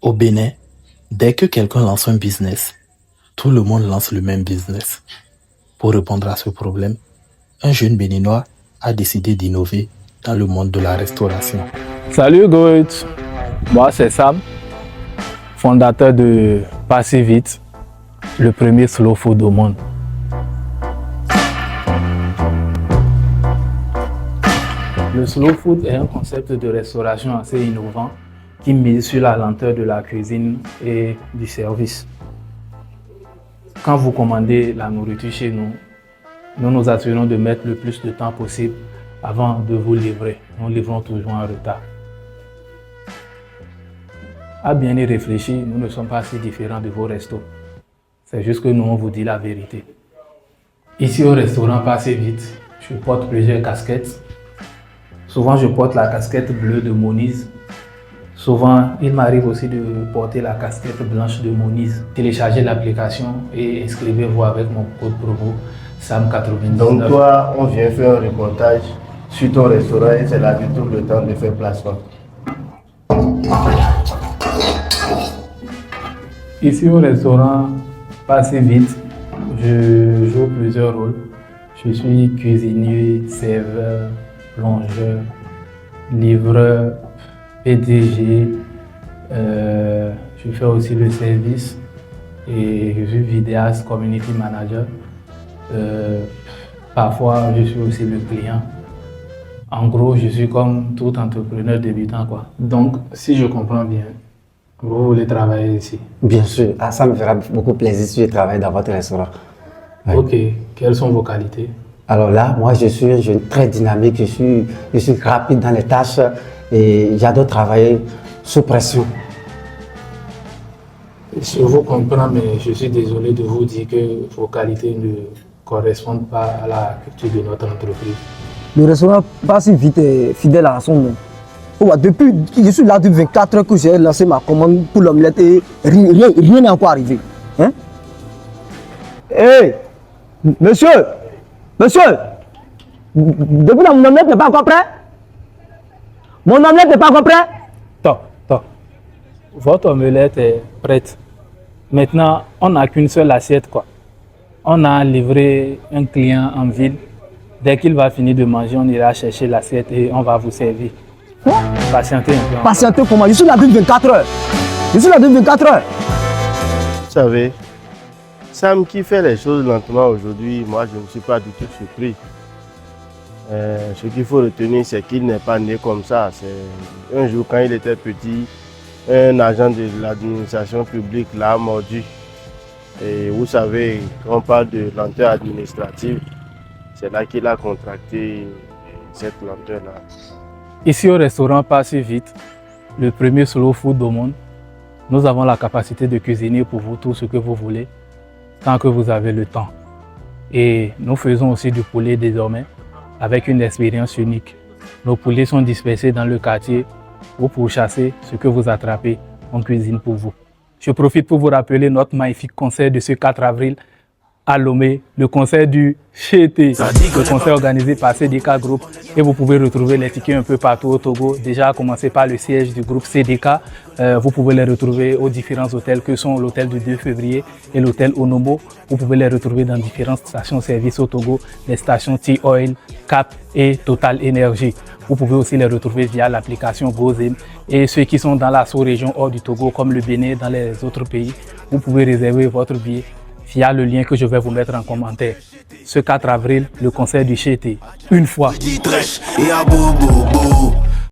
Au Bénin, dès que quelqu'un lance un business, tout le monde lance le même business. Pour répondre à ce problème, un jeune Béninois a décidé d'innover dans le monde de la restauration. Salut Goethe, moi c'est Sam, fondateur de Passivite, le premier slow food au monde. Le slow food est un concept de restauration assez innovant qui mise sur la lenteur de la cuisine et du service. Quand vous commandez la nourriture chez nous, nous nous assurons de mettre le plus de temps possible avant de vous livrer. Nous livrons toujours en retard. À bien y réfléchir, nous ne sommes pas si différents de vos restos. C'est juste que nous, on vous dit la vérité. Ici au restaurant Passivite, je porte plusieurs casquettes. Souvent, je porte la casquette bleue de Moniz. Souvent, il m'arrive aussi de porter la casquette blanche de Moniz. Téléchargez l'application et inscrivez-vous avec mon code promo SAM99. Donc toi, on vient faire un reportage sur ton restaurant et c'est là que tout le temps de faire placement. Ici au restaurant Passivite, je joue plusieurs rôles. Je suis cuisinier, serveur, plongeur, livreur, PDG. Je fais aussi le service et je suis vidéaste, community manager. Parfois, je suis aussi le client. En gros, je suis comme tout entrepreneur débutant, quoi. Donc, si je comprends bien, vous voulez travailler ici? Bien sûr, ça me fera beaucoup plaisir si je travaille dans votre restaurant. Ouais. Ok, quelles sont vos qualités? Alors là, moi je suis un jeune très dynamique, je suis rapide dans les tâches et j'adore travailler sous pression. Je vous comprends, mais je suis désolé de vous dire que vos qualités ne correspondent pas à la culture de notre entreprise. Le restaurant Passivite est fidèle à son nom. Depuis, je suis là depuis 24 heures que j'ai lancé ma commande pour l'omelette et rien n'est encore arrivé. Hein? Hey, monsieur, depuis là, mon omelette n'est pas encore prêt? Mon omelette n'est pas encore prêt? Top. Votre omelette est prête. Maintenant, on n'a qu'une seule assiette, quoi. On a livré un client en ville. Dès qu'il va finir de manger, on ira chercher l'assiette et on va vous servir. Quoi? Patientez un peu. Patientez comment? Je suis là depuis 24 heures. Vous savez, Sam qui fait les choses lentement aujourd'hui, moi je ne suis pas du tout surpris. Ce qu'il faut retenir, c'est qu'il n'est pas né comme ça. C'est un jour, quand il était petit, un agent de l'administration publique l'a mordu. Et vous savez, quand on parle de lenteur administrative, c'est là qu'il a contracté cette lenteur-là. Ici au restaurant Passivite, le premier slow food au monde, nous avons la capacité de cuisiner pour vous tout ce que vous voulez, tant que vous avez le temps. Et nous faisons aussi du poulet désormais, avec une expérience unique. Nos poulets sont dispersés dans le quartier. Vous pourchassez ce que vous attrapez, on cuisine pour vous. Je profite pour vous rappeler notre magnifique concert de ce 4 avril à Lomé, le concert du CHETE, le concert organisé par CDK Group, et vous pouvez retrouver les tickets un peu partout au Togo, déjà à commencer par le siège du groupe CDK. Vous pouvez les retrouver aux différents hôtels que sont l'hôtel du 2 février et l'hôtel Onomo. Vous pouvez les retrouver dans différentes stations-service au Togo, les stations T-Oil, Cap et Total Energy. Vous pouvez aussi les retrouver via l'application GoZim. Et ceux qui sont dans la sous-région hors du Togo, comme le Bénin, dans les autres pays, vous pouvez réserver votre billet via le lien que je vais vous mettre en commentaire. Ce 4 avril, le concert du CHETE, une fois.